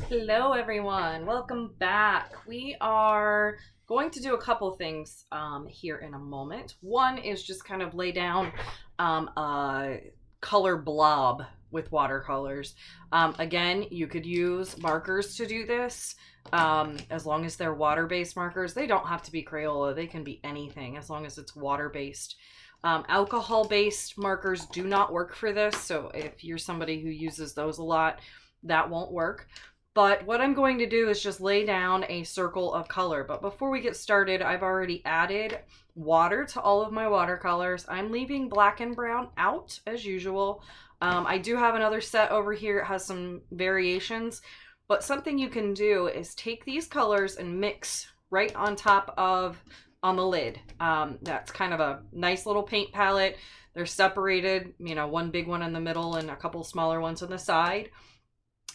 Hello, everyone. Welcome back. We are going to do a couple things here in a moment. One is just kind of lay down a color blob with watercolors. Again, you could use markers to do this as long as they're water-based markers. They don't have to be Crayola. They can be anything as long as it's water-based. Alcohol-based markers do not work for this, so if you're somebody who uses those a lot, that won't work. But what I'm going to do is just lay down a circle of color. But before we get started, I've already added water to all of my watercolors. I'm leaving black and brown out as usual. I do have another set over here. It has some variations. But something you can do is take these colors and mix right on top of, on the lid. That's kind of a nice little paint palette. They're separated, one big one in the middle and a couple smaller ones on the side.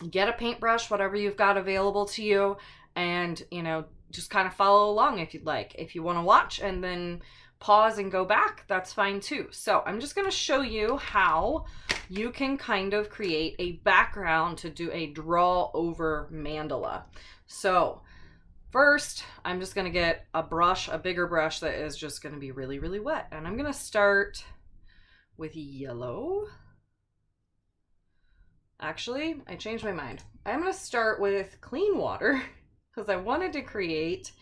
Get a paintbrush, whatever you've got available to you, and just kind of follow along if you'd like. If you want to watch and then pause and go back, that's fine too. So I'm just going to show you how you can kind of create a background to do a draw over mandala. So first, I'm just going to get a brush, a bigger brush that is just going to be really, really wet. And I'm going to start with yellow. Actually, I changed my mind. I'm going to start with clean water because I wanted to create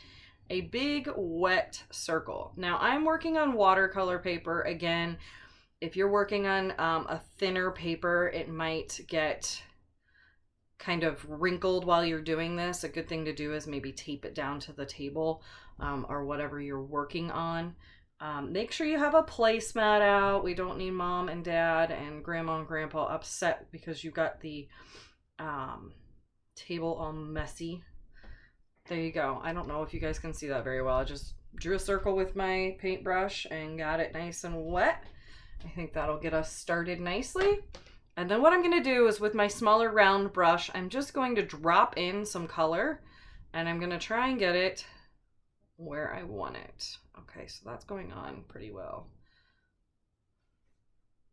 a big wet circle. Now I'm working on watercolor paper. Again, if you're working on a thinner paper, it might get kind of wrinkled while you're doing this. A good thing to do is maybe tape it down to the table or whatever you're working on. Make sure you have a placemat out. We don't need mom and dad and grandma and grandpa upset because you got the table all messy. There you go. I don't know if you guys can see that very well. I just drew a circle with my paintbrush and got it nice and wet. I think that'll get us started nicely. And then what I'm going to do is with my smaller round brush, I'm just going to drop in some color and I'm going to try and get it where I want it. Okay, so that's going on pretty well.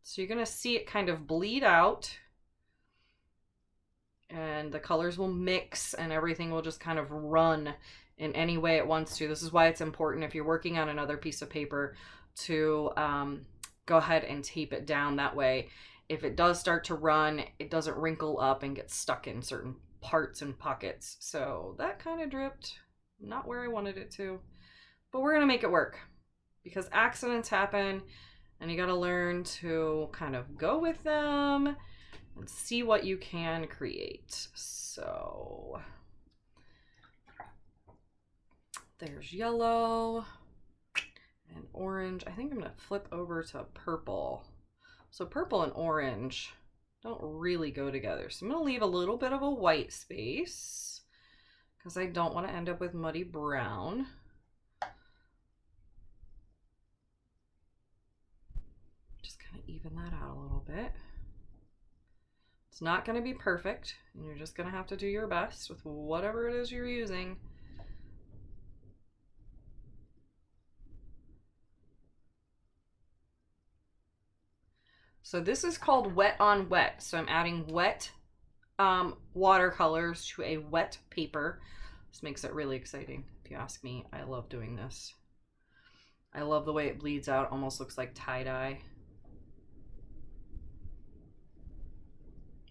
So you're going to see it kind of bleed out and the colors will mix and everything will just kind of run in any way it wants to. This is why it's important if you're working on another piece of paper to go ahead and tape it down. That way, if it does start to run, it doesn't wrinkle up and get stuck in certain parts and pockets. So that kind of dripped, not where I wanted it to. But we're going to make it work because accidents happen and you got to learn to kind of go with them and see what you can create. So there's yellow and orange. I think I'm going to flip over to purple. So purple and orange don't really go together. So I'm going to leave a little bit of a white space because I don't want to end up with muddy brown. Even that out a little bit. It's not going to be perfect, and you're just going to have to do your best with whatever it is you're using. So this is called wet on wet. So I'm adding wet watercolors to a wet paper. This makes it really exciting, if you ask me. I love doing this. I love the way it bleeds out. Almost looks like tie-dye.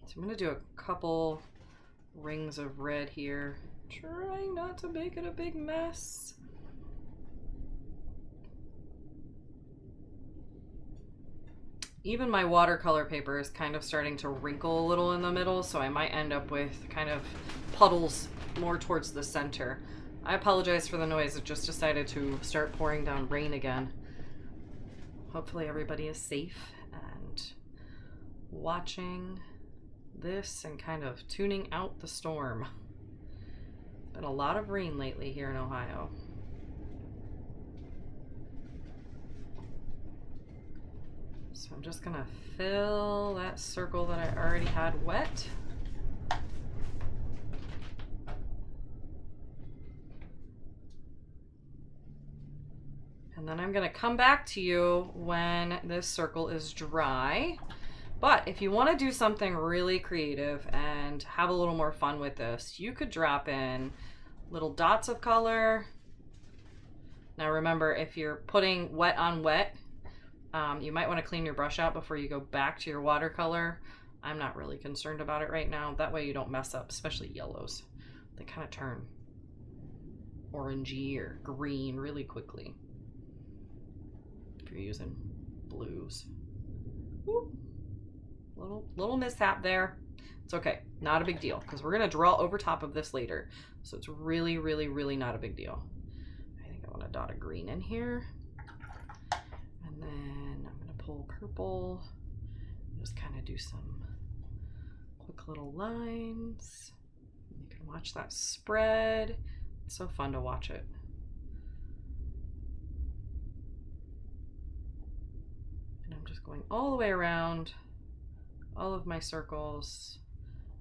So I'm going to do a couple rings of red here, trying not to make it a big mess. Even my watercolor paper is kind of starting to wrinkle a little in the middle, so I might end up with kind of puddles more towards the center. I apologize for the noise. It just decided to start pouring down rain again. Hopefully everybody is safe and watching this and kind of tuning out the storm. Been a lot of rain lately here in Ohio. So I'm just gonna fill that circle that I already had wet. And then I'm gonna come back to you when this circle is dry But if you want to do something really creative and have a little more fun with this, you could drop in little dots of color. Now remember, if you're putting wet on wet, you might want to clean your brush out before you go back to your watercolor. I'm not really concerned about it right now. That way you don't mess up, especially yellows. They kind of turn orangey or green really quickly if you're using blues. Whoop. Little mishap there. It's okay, not a big deal, because we're gonna draw over top of this later. So it's really, really, really not a big deal. I think I want to dot a green in here. And then I'm gonna pull purple. Just kind of do some quick little lines. You can watch that spread. It's so fun to watch it. And I'm just going all the way around all of my circles.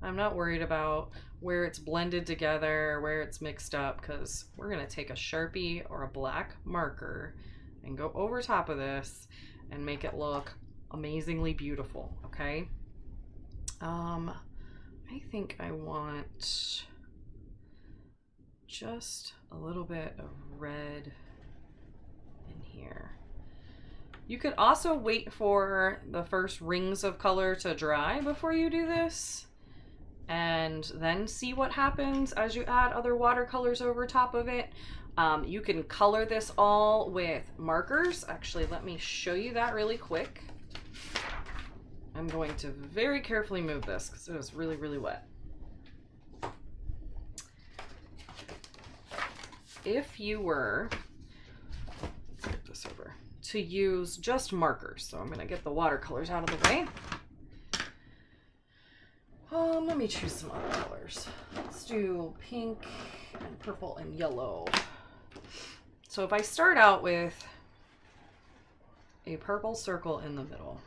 I'm not worried about where it's blended together, where it's mixed up, because we're gonna take a Sharpie or a black marker and go over top of this and make it look amazingly beautiful, okay? I think I want just a little bit of red in here. You could also wait for the first rings of color to dry before you do this, and then see what happens as you add other watercolors over top of it. You can color this all with markers. Actually, let me show you that really quick. I'm going to very carefully move this because it is really, really wet. If you were, flip this over, to use just markers, so I'm going to get the watercolors out of the way. Let me choose some other colors. Let's do pink and purple and yellow. So if I start out with a purple circle in the middle,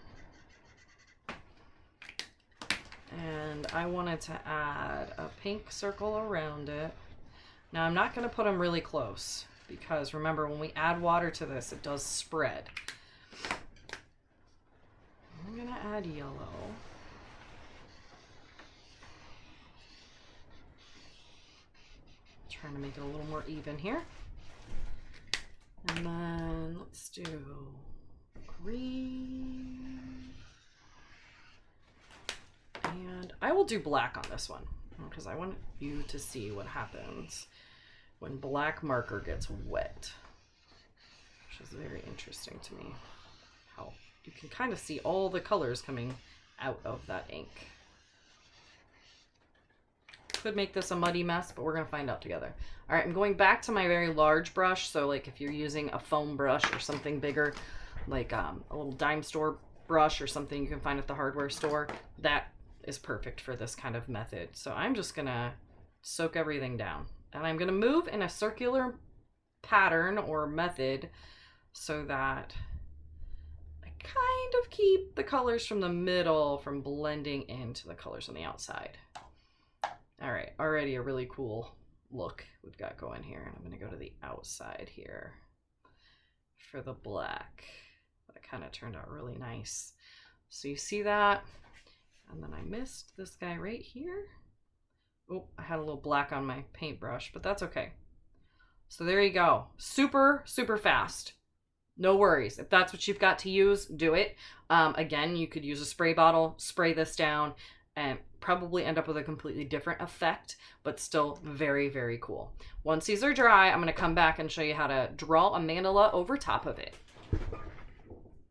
and I wanted to add a pink circle around it. Now I'm not going to put them really close, because remember, when we add water to this, it does spread. I'm going to add yellow. Trying to make it a little more even here. And then let's do green. And I will do black on this one, because I want you to see what happens when black marker gets wet, which is very interesting to me. How you can kind of see all the colors coming out of that ink. Could make this a muddy mess, but we're gonna find out together. All right, I'm going back to my very large brush. So like if you're using a foam brush or something bigger, like a little dime store brush or something you can find at the hardware store, that is perfect for this kind of method. So I'm just gonna soak everything down, and I'm gonna move in a circular pattern or method so that I kind of keep the colors from the middle from blending into the colors on the outside. All right, already a really cool look we've got going here. And I'm gonna go to the outside here for the black. That kind of turned out really nice. So you see that? And then I missed this guy right here. Oh, I had a little black on my paintbrush, but that's okay. So there you go. Super, super fast. No worries. If that's what you've got to use, do it. Again, you could use a spray bottle, spray this down, and probably end up with a completely different effect, but still very, very cool. Once these are dry, I'm going to come back and show you how to draw a mandala over top of it.